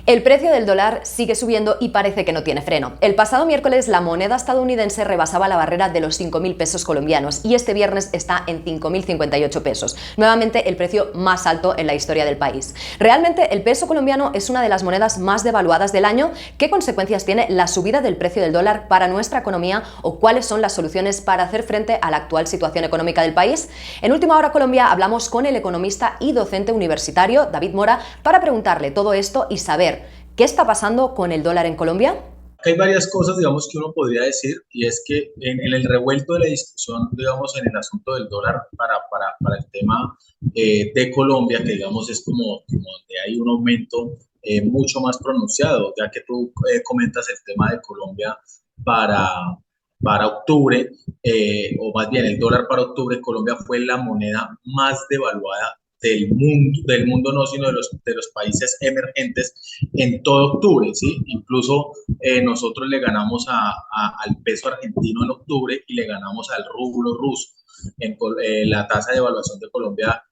El precio del dólar sigue subiendo y parece que no tiene freno. El pasado miércoles la moneda estadounidense rebasaba la barrera de los 5.000 pesos colombianos y este viernes está en 5.058 pesos, nuevamente el precio más alto en la historia del país. Realmente el peso colombiano es una de las monedas más devaluadas del año. ¿Qué consecuencias tiene la subida del precio del dólar para nuestra economía o cuáles son las soluciones para hacer frente a la actual situación económica del país? En Última Hora Colombia hablamos con el economista y docente universitario David Mora para preguntarle todo esto y saber ¿qué está pasando con el dólar en Colombia? Hay varias cosas, digamos, que uno podría decir, y es que en el revuelto de la discusión, digamos, en el asunto del dólar para el tema de Colombia, que digamos es como donde hay un aumento mucho más pronunciado, ya que tú comentas el tema de Colombia para, para octubre, o más bien el dólar para octubre, Colombia fue la moneda más devaluada del mundo no, sino de los países emergentes en todo octubre, ¿sí? Incluso nosotros le ganamos al peso argentino en octubre y le ganamos al rublo ruso. La tasa de evaluación de Colombia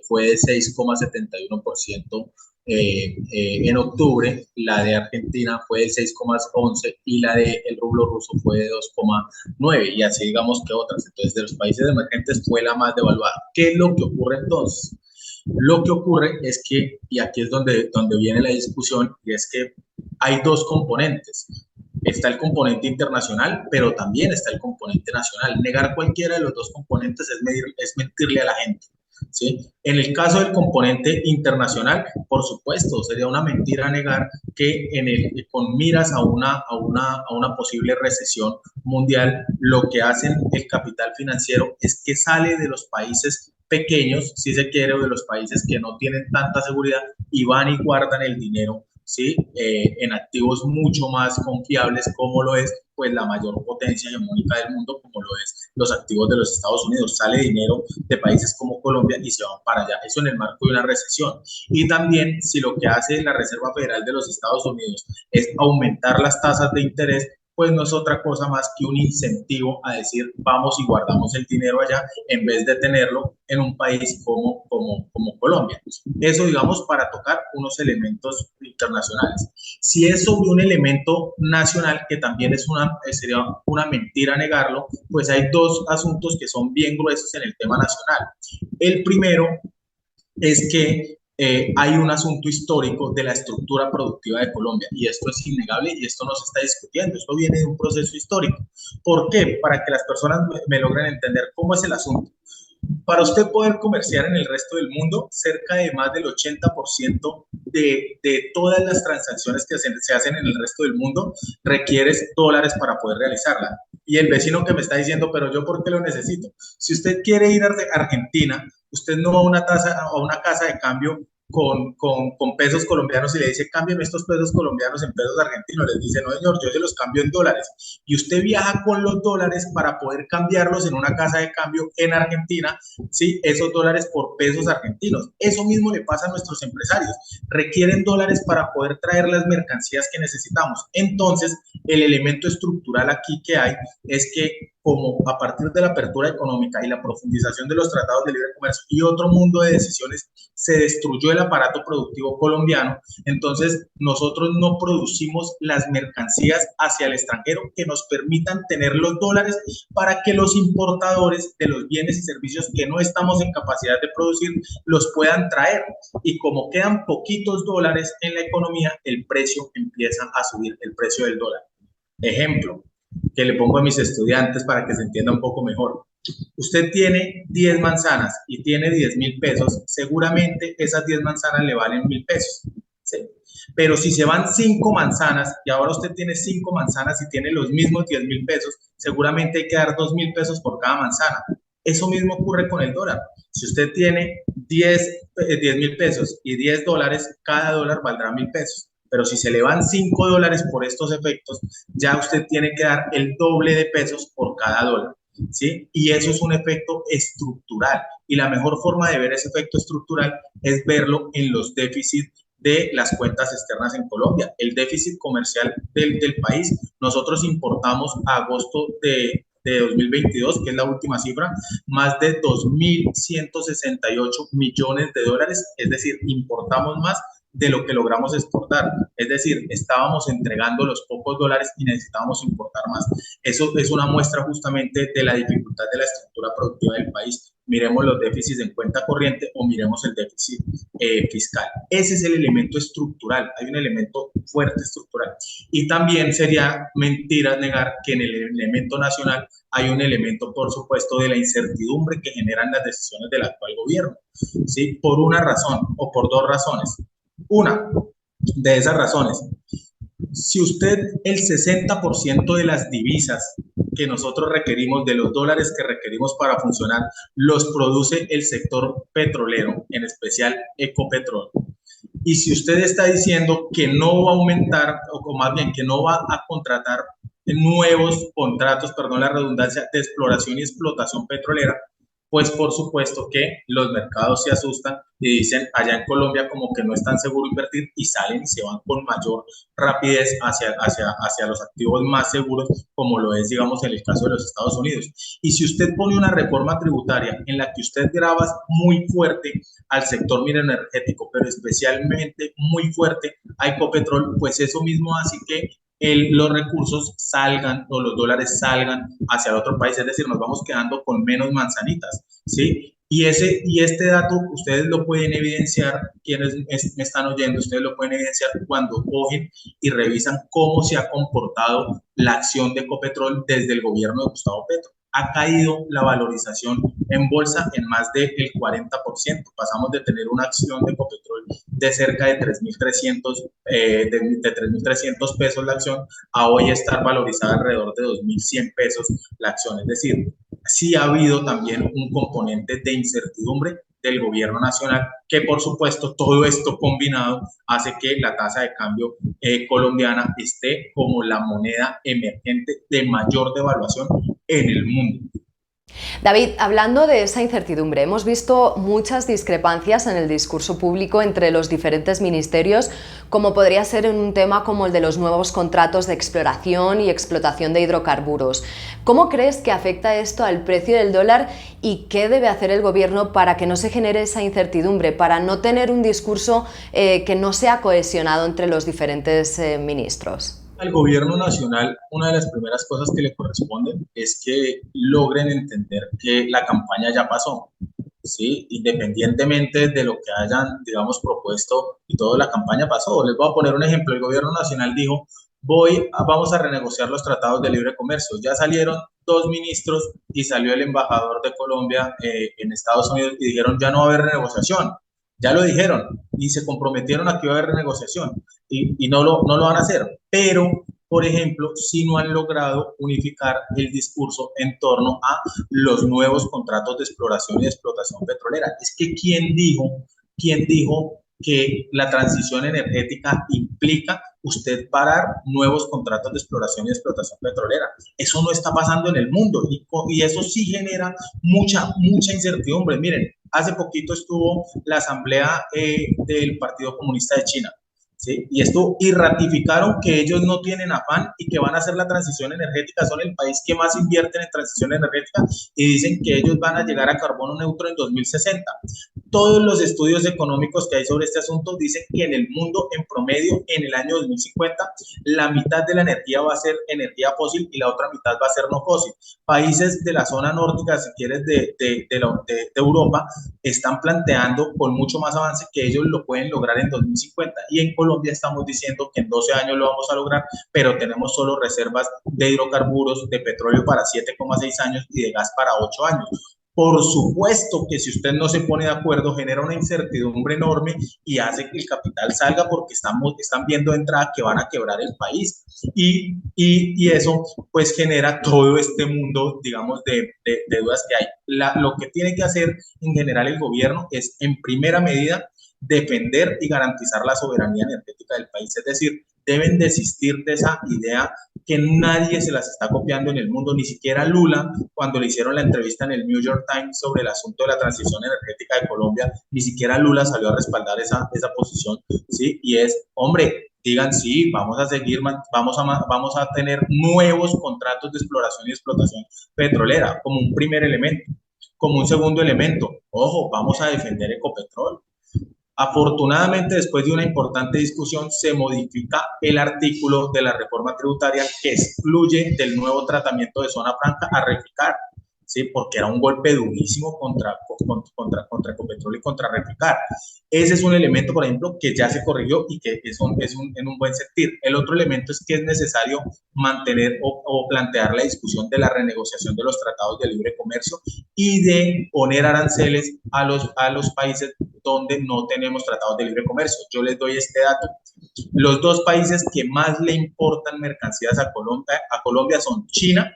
fue de 6,71% en octubre, la de Argentina fue de 6,11 y la del rublo ruso fue de 2,9 y así digamos que otras. Entonces, de los países emergentes fue la más devaluada. ¿Qué es lo que ocurre entonces? Lo que ocurre es que, y aquí es donde viene la discusión, y es que hay dos componentes. Está el componente internacional, pero también está el componente nacional. Negar cualquiera de los dos componentes es mentirle a la gente. ¿Sí? En el caso del componente internacional, por supuesto, sería una mentira negar que con miras a una posible recesión mundial, lo que hacen el capital financiero es que sale de los países pequeños, si se quiere, o de los países que no tienen tanta seguridad y van y guardan el dinero, ¿sí? En activos mucho más confiables, como lo es pues la mayor potencia hegemónica del mundo, como lo es los activos de los Estados Unidos. Sale dinero de países como Colombia y se van para allá. Eso en el marco de una recesión. Y también si lo que hace la Reserva Federal de los Estados Unidos es aumentar las tasas de interés, pues no es otra cosa más que un incentivo a decir vamos y guardamos el dinero allá en vez de tenerlo en un país como Colombia. Eso, digamos, para tocar unos elementos internacionales. Si es sobre un elemento nacional, que también sería una mentira negarlo, pues hay dos asuntos que son bien gruesos en el tema nacional. El primero es que hay un asunto histórico de la estructura productiva de Colombia y esto es innegable y esto no se está discutiendo, esto viene de un proceso histórico. ¿Por qué? Para que las personas me logren entender cómo es el asunto. Para usted poder comerciar en el resto del mundo, cerca de más del 80% de todas las transacciones que se hacen en el resto del mundo requieres dólares para poder realizarla. Y el vecino que me está diciendo, pero yo ¿por qué lo necesito? Si usted quiere ir a Argentina, usted no va a una casa de cambio con pesos colombianos y le dice, cámbiame estos pesos colombianos en pesos argentinos. Les dice, no señor, yo se los cambio en dólares. Y usted viaja con los dólares para poder cambiarlos en una casa de cambio en Argentina, ¿sí? Esos dólares por pesos argentinos. Eso mismo le pasa a nuestros empresarios. Requieren dólares para poder traer las mercancías que necesitamos. Entonces, el elemento estructural aquí que hay es que como a partir de la apertura económica y la profundización de los tratados de libre comercio y otro mundo de decisiones, se destruyó el aparato productivo colombiano, entonces nosotros no producimos las mercancías hacia el extranjero que nos permitan tener los dólares para que los importadores de los bienes y servicios que no estamos en capacidad de producir los puedan traer. Y como quedan poquitos dólares en la economía, el precio empieza a subir, el precio del dólar. Ejemplo, que le pongo a mis estudiantes para que se entienda un poco mejor. Usted tiene 10 manzanas y tiene 10.000 pesos, seguramente esas 10 manzanas le valen 1.000 pesos. ¿Sí? Pero si se van 5 manzanas y ahora usted tiene 5 manzanas y tiene los mismos 10.000 pesos, seguramente hay que dar 2.000 pesos por cada manzana. Eso mismo ocurre con el dólar. Si usted tiene 10.000 pesos y 10 dólares, cada dólar valdrá 1.000 pesos. Pero si se le van 5 dólares por estos efectos, ya usted tiene que dar el doble de pesos por cada dólar. ¿Sí? Y eso es un efecto estructural. Y la mejor forma de ver ese efecto estructural es verlo en los déficits de las cuentas externas en Colombia. El déficit comercial del país, nosotros importamos a agosto de 2022, que es la última cifra, más de 2.168 millones de dólares, es decir, importamos más de lo que logramos exportar. Es decir, estábamos entregando los pocos dólares y necesitábamos importar más. Eso es una muestra justamente de la dificultad de la estructura productiva del país. Miremos los déficits en cuenta corriente o miremos el déficit fiscal. Ese es el elemento estructural, hay un elemento fuerte estructural. Y también sería mentira negar que en el elemento nacional hay un elemento, por supuesto, de la incertidumbre que generan las decisiones del actual gobierno, ¿sí? Por una razón o por dos razones. Una de esas razones, si usted el 60% de las divisas que nosotros requerimos, de los dólares que requerimos para funcionar, los produce el sector petrolero, en especial Ecopetrol. Y si usted está diciendo que no va a aumentar, o más bien que no va a contratar nuevos contratos, perdón la redundancia, de exploración y explotación petrolera, pues por supuesto que los mercados se asustan y dicen allá en Colombia como que no es tan seguro invertir y salen y se van con mayor rapidez hacia los activos más seguros, como lo es, digamos, en el caso de los Estados Unidos. Y si usted pone una reforma tributaria en la que usted grava muy fuerte al sector minero energético, pero especialmente muy fuerte a Ecopetrol, pues eso mismo hace que los recursos salgan o los dólares salgan hacia el otro país, es decir, nos vamos quedando con menos manzanitas, ¿sí? Y este dato ustedes lo pueden evidenciar, quienes me están oyendo, ustedes lo pueden evidenciar cuando cogen y revisan cómo se ha comportado la acción de Ecopetrol desde el gobierno de Gustavo Petro. Ha caído la valorización en bolsa en más del 40%. Pasamos de tener una acción de Ecopetrol de cerca de 3.300 pesos la acción a hoy estar valorizada alrededor de 2.100 pesos la acción. Es decir, sí ha habido también un componente de incertidumbre del gobierno nacional, que por supuesto todo esto combinado hace que la tasa de cambio colombiana esté como la moneda emergente de mayor devaluación en el mundo. David, hablando de esa incertidumbre, hemos visto muchas discrepancias en el discurso público entre los diferentes ministerios, como podría ser en un tema como el de los nuevos contratos de exploración y explotación de hidrocarburos. ¿Cómo crees que afecta esto al precio del dólar y qué debe hacer el gobierno para que no se genere esa incertidumbre, para no tener un discurso que no sea cohesionado entre los diferentes ministros? Al gobierno nacional, una de las primeras cosas que le corresponden es que logren entender que la campaña ya pasó, ¿sí? Independientemente de lo que hayan, digamos, propuesto y toda la campaña pasó. Les voy a poner un ejemplo. El gobierno nacional dijo, vamos a renegociar los tratados de libre comercio. Ya salieron dos ministros y salió el embajador de Colombia en Estados Unidos y dijeron, ya no va a haber renegociación. Ya lo dijeron y se comprometieron a que iba a haber renegociación y no lo van a hacer. Pero, por ejemplo, si no han logrado unificar el discurso en torno a los nuevos contratos de exploración y de explotación petrolera. Es que quién dijo que la transición energética implica usted parar nuevos contratos de exploración y explotación petrolera? Eso no está pasando en el mundo y eso sí genera mucha incertidumbre. Miren, hace poquito estuvo la asamblea del Partido Comunista de China, ¿sí? Y ratificaron que ellos no tienen afán y que van a hacer la transición energética, son el país que más invierten en transición energética y dicen que ellos van a llegar a carbono neutro en 2060. Todos los estudios económicos que hay sobre este asunto dicen que en el mundo, en promedio, en el año 2050, la mitad de la energía va a ser energía fósil y la otra mitad va a ser no fósil. Países de la zona nórdica, si quieres, de Europa, están planteando con mucho más avance que ellos lo pueden lograr en 2050. Y en Colombia estamos diciendo que en 12 años lo vamos a lograr, pero tenemos solo reservas de hidrocarburos, de petróleo para 7,6 años y de gas para 8 años. Por supuesto que si usted no se pone de acuerdo, genera una incertidumbre enorme y hace que el capital salga porque están viendo de entrada que van a quebrar el país. Y eso pues genera todo este mundo, digamos, de dudas que hay. Lo que tiene que hacer en general el gobierno es, en primera medida, defender y garantizar la soberanía energética del país. Es decir, deben desistir de esa idea que nadie se las está copiando en el mundo, ni siquiera Lula, cuando le hicieron la entrevista en el New York Times sobre el asunto de la transición energética de Colombia, ni siquiera Lula salió a respaldar esa posición, ¿sí? Y es, hombre, digan sí, vamos a seguir, vamos a tener nuevos contratos de exploración y explotación petrolera como un primer elemento. Como un segundo elemento, ojo, vamos a defender Ecopetrol. Afortunadamente, después de una importante discusión, se modifica el artículo de la reforma tributaria que excluye del nuevo tratamiento de zona franca a Reficar, ¿sí? Porque era un golpe durísimo contra Ecopetrol y contra Reficar. Ese es un elemento, por ejemplo, que ya se corrigió y que en un buen sentir. El otro elemento es que es necesario mantener o plantear la discusión de la renegociación de los tratados de libre comercio y de poner aranceles a los países donde no tenemos tratados de libre comercio. Yo les doy este dato. Los dos países que más le importan mercancías a Colombia son China,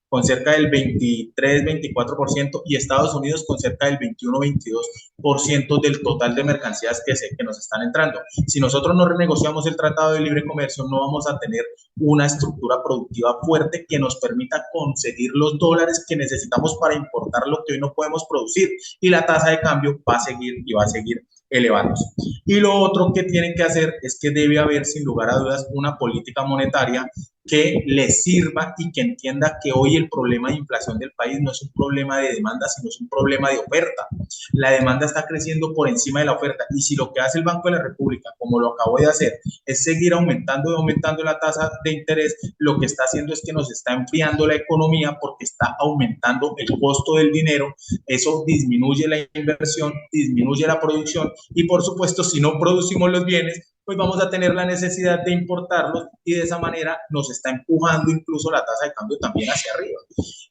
con cerca del 23-24%, y Estados Unidos con cerca del 21-22% del total de mercancías que nos están entrando. Si nosotros no renegociamos el Tratado de Libre Comercio, no vamos a tener una estructura productiva fuerte que nos permita conseguir los dólares que necesitamos para importar lo que hoy no podemos producir, y la tasa de cambio va a seguir elevándose. Y lo otro que tienen que hacer es que debe haber, sin lugar a dudas, una política monetaria que le sirva y que entienda que hoy el problema de inflación del país no es un problema de demanda, sino es un problema de oferta. La demanda está creciendo por encima de la oferta, y si lo que hace el Banco de la República, como lo acabo de hacer, es seguir aumentando y aumentando la tasa de interés, lo que está haciendo es que nos está enfriando la economía porque está aumentando el costo del dinero. Eso disminuye la inversión, disminuye la producción, y por supuesto, si no producimos los bienes, pues vamos a tener la necesidad de importarlos, y de esa manera nos está empujando incluso la tasa de cambio también hacia arriba.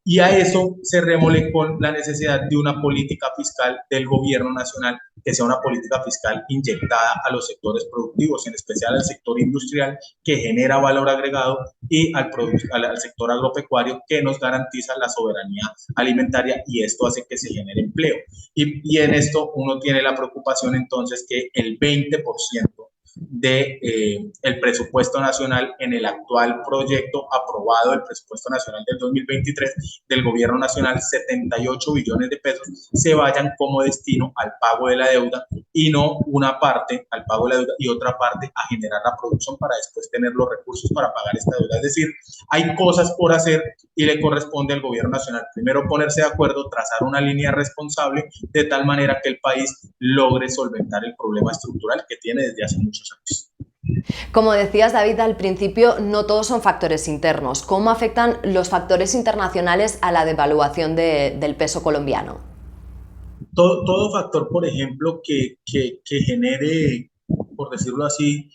Y a eso se remole con la necesidad de una política fiscal del gobierno nacional que sea una política fiscal inyectada a los sectores productivos, en especial al sector industrial que genera valor agregado, y al sector agropecuario que nos garantiza la soberanía alimentaria, y esto hace que se genere empleo. Y en esto uno tiene la preocupación entonces que el 20% el presupuesto nacional en el actual proyecto aprobado, el presupuesto nacional del 2023 del gobierno nacional, 78 billones de pesos, se vayan como destino al pago de la deuda, y no una parte al pago de la deuda y otra parte a generar la producción para después tener los recursos para pagar esta deuda. Es decir, hay cosas por hacer y le corresponde al gobierno nacional primero ponerse de acuerdo, trazar una línea responsable de tal manera que el país logre solventar el problema estructural que tiene desde hace muchos años. Como decías, David, al principio, no todos son factores internos. ¿Cómo afectan los factores internacionales a la devaluación del peso colombiano? Todo factor, por ejemplo, que genere, por decirlo así,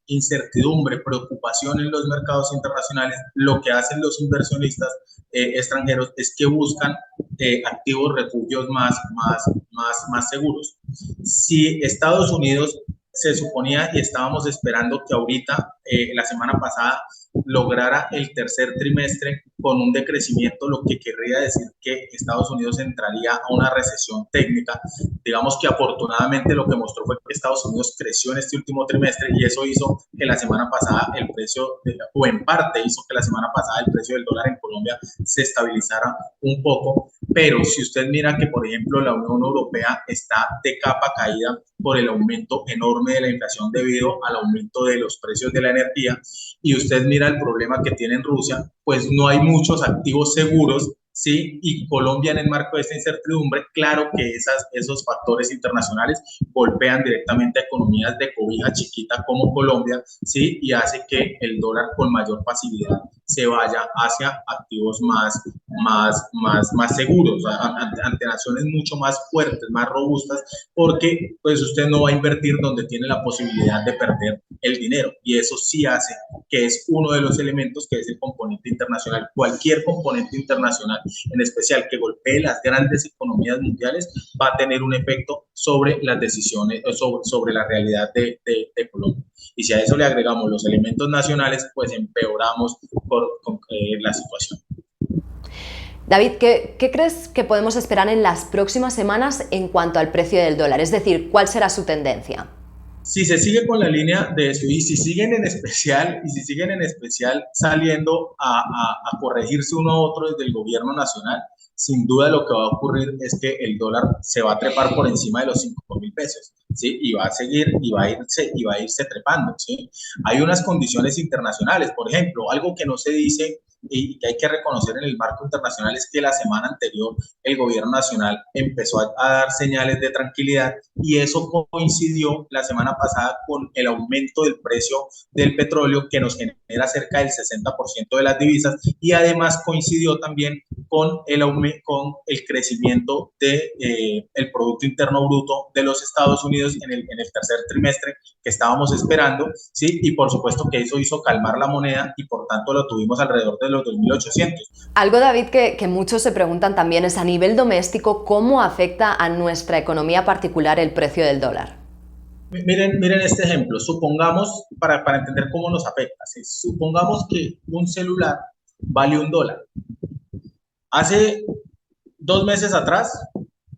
incertidumbre, preocupación en los mercados internacionales, lo que hacen los inversionistas extranjeros es que buscan activos refugios más seguros. Si Estados Unidos se suponía y estábamos esperando que ahorita, la semana pasada, lograra el tercer trimestre con un decrecimiento, lo que querría decir que Estados Unidos entraría a una recesión técnica. Digamos que afortunadamente lo que mostró fue que Estados Unidos creció en este último trimestre, y eso hizo que la semana pasada el precio, o en parte hizo que la semana pasada el precio del dólar en Colombia se estabilizara un poco. Pero si usted mira que, por ejemplo, la Unión Europea está de capa caída por el aumento enorme de la inflación debido al aumento de los precios de la energía, y usted mira el problema que tiene en Rusia, pues no hay muchos activos seguros, ¿sí? Y Colombia, en el marco de esta incertidumbre, claro que esos factores internacionales golpean directamente a economías de cobija chiquita como Colombia, ¿sí? Y hace que el dólar con mayor facilidad se vaya hacia activos más seguros, ante naciones mucho más fuertes, más robustas, porque pues usted no va a invertir donde tiene la posibilidad de perder el dinero, y eso sí hace que es uno de los elementos que es el componente internacional. Cualquier componente internacional, en especial que golpee las grandes economías mundiales, va a tener un efecto sobre las decisiones, sobre la realidad de Colombia. Y si a eso le agregamos los elementos nacionales, pues empeoramos la situación. David, ¿qué crees que podemos esperar en las próximas semanas en cuanto al precio del dólar? Es decir, ¿cuál será su tendencia? Si se sigue con la línea de eso, y si siguen en especial saliendo a corregirse uno a otro desde el gobierno nacional, sin duda lo que va a ocurrir es que el dólar se va a trepar por encima de los 5.000 pesos, ¿sí? Y va a seguir, y va a irse trepando, ¿sí? Hay unas condiciones internacionales, por ejemplo, algo que no se dice y que hay que reconocer en el marco internacional es que la semana anterior el gobierno nacional empezó a dar señales de tranquilidad y eso coincidió la semana pasada con el aumento del precio del petróleo que nos genera cerca del 60% de las divisas y además coincidió también con el crecimiento del Producto Interno Bruto de los Estados Unidos en el tercer trimestre que estábamos esperando, ¿sí? Y por supuesto que eso hizo calmar la moneda y por tanto lo tuvimos alrededor de los 2.800. Algo, David, que muchos se preguntan también es a nivel doméstico, ¿cómo afecta a nuestra economía particular el precio del dólar? Miren este ejemplo, supongamos, para entender cómo nos afecta, ¿sí? Supongamos que un celular vale $1. Hace 2 meses atrás,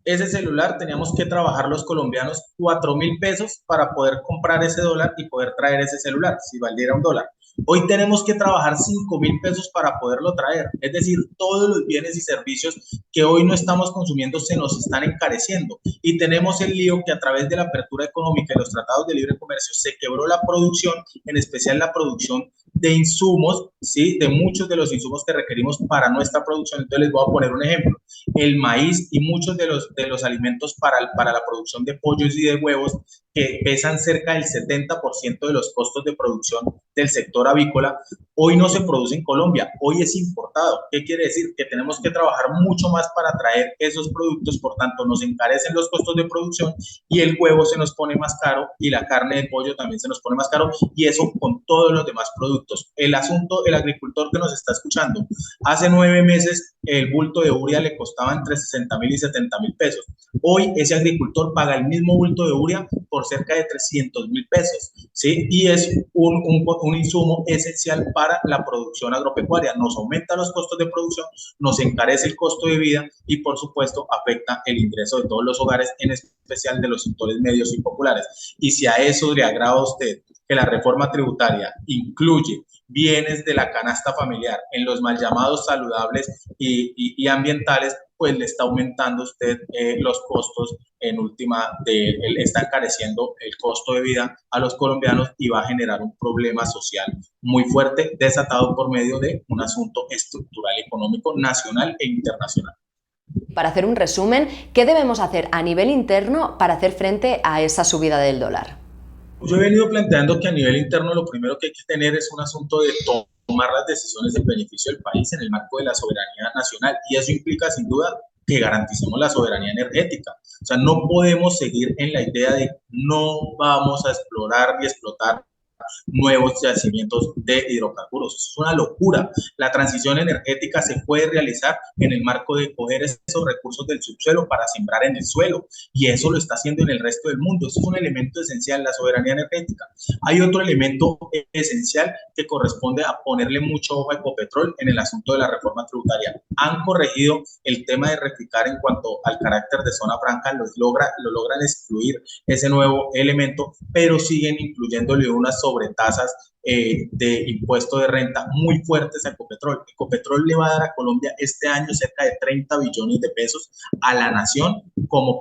ese celular teníamos que trabajar los colombianos 4.000 pesos para poder comprar ese dólar y poder traer ese celular, si valiera $1. Hoy tenemos que trabajar 5.000 pesos para poderlo traer. Es decir, todos los bienes y servicios que hoy no estamos consumiendo se nos están encareciendo. Y tenemos el lío que a través de la apertura económica y los tratados de libre comercio se quebró la producción, en especial la producción de insumos, ¿sí? De muchos de los insumos que requerimos para nuestra producción. Entonces les voy a poner un ejemplo. El maíz y muchos de los alimentos para la producción de pollos y de huevos que pesan cerca del 70% de los costos de producción del sector avícola, hoy no se produce en Colombia, hoy es importado. ¿Qué quiere decir? Que tenemos que trabajar mucho más para traer esos productos, por tanto nos encarecen los costos de producción y el huevo se nos pone más caro y la carne de pollo también se nos pone más caro y eso con todos los demás productos. El asunto, el agricultor que nos está escuchando, hace 9 meses el bulto de urea le costaba entre 60.000 y 70.000 pesos. Hoy ese agricultor paga el mismo bulto de urea por cerca de 300.000 pesos, ¿sí? Y es un insumo esencial para la producción agropecuaria. Nos aumenta los costos de producción, nos encarece el costo de vida y, por supuesto, afecta el ingreso de todos los hogares, en especial de los sectores medios y populares. Y si a eso le agrada a usted que la reforma tributaria incluye bienes de la canasta familiar en los mal llamados saludables y ambientales, pues le está aumentando usted los costos, en última, le está encareciendo el costo de vida a los colombianos y va a generar un problema social muy fuerte desatado por medio de un asunto estructural económico nacional e internacional. Para hacer un resumen, ¿qué debemos hacer a nivel interno para hacer frente a esa subida del dólar? Yo he venido planteando que a nivel interno lo primero que hay que tener es un asunto de tomar las decisiones en beneficio del país en el marco de la soberanía nacional y eso implica sin duda que garanticemos la soberanía energética. O sea, no podemos seguir en la idea de no vamos a explorar ni explotar nuevos yacimientos de hidrocarburos. Eso es una locura. La transición energética se puede realizar en el marco de coger esos recursos del subsuelo para sembrar en el suelo y eso lo está haciendo en el resto del mundo. Eso es un elemento esencial, la soberanía energética. Hay otro elemento esencial que corresponde a ponerle mucho ojo a Ecopetrol en el asunto de la reforma tributaria. Han corregido el tema de rectificar en cuanto al carácter de zona franca, lo logran excluir ese nuevo elemento, pero siguen incluyéndole unas sobretasas de impuesto de renta muy fuertes a Ecopetrol. Ecopetrol le va a dar a Colombia este año cerca de 30 billones de pesos a la nación como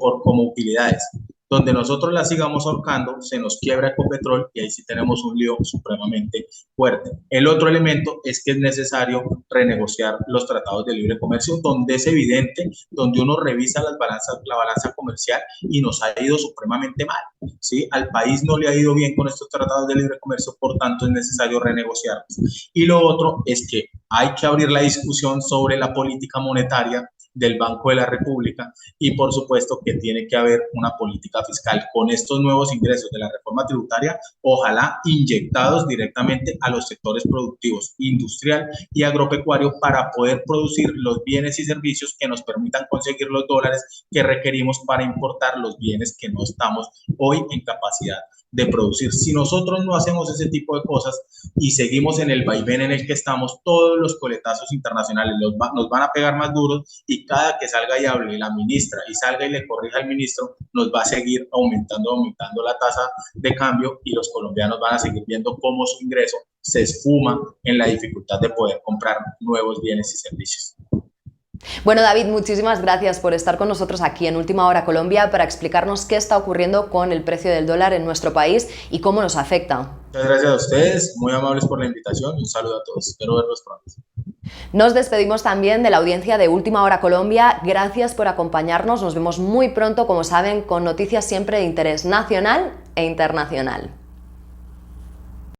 utilidades. Donde nosotros la sigamos ahorcando, se nos quiebra Ecopetrol y ahí sí tenemos un lío supremamente fuerte. El otro elemento es que es necesario renegociar los tratados de libre comercio, donde es evidente, donde uno revisa la balanza comercial y nos ha ido supremamente mal, ¿sí? Al país no le ha ido bien con estos tratados de libre comercio, por tanto es necesario renegociarlos. Y lo otro es que hay que abrir la discusión sobre la política monetaria del Banco de la República y por supuesto que tiene que haber una política fiscal con estos nuevos ingresos de la reforma tributaria, ojalá inyectados directamente a los sectores productivos, industrial y agropecuario para poder producir los bienes y servicios que nos permitan conseguir los dólares que requerimos para importar los bienes que no estamos hoy en capacidad de producir. Si nosotros no hacemos ese tipo de cosas y seguimos en el vaivén en el que estamos, todos los coletazos internacionales nos van a pegar más duros y cada que salga y hable la ministra y salga y le corrija al ministro, nos va a seguir aumentando la tasa de cambio y los colombianos van a seguir viendo cómo su ingreso se esfuma en la dificultad de poder comprar nuevos bienes y servicios. Bueno, David, muchísimas gracias por estar con nosotros aquí en Última Hora Colombia para explicarnos qué está ocurriendo con el precio del dólar en nuestro país y cómo nos afecta. Muchas gracias a ustedes, muy amables por la invitación y un saludo a todos. Espero verlos pronto. Nos despedimos también de la audiencia de Última Hora Colombia. Gracias por acompañarnos. Nos vemos muy pronto, como saben, con noticias siempre de interés nacional e internacional.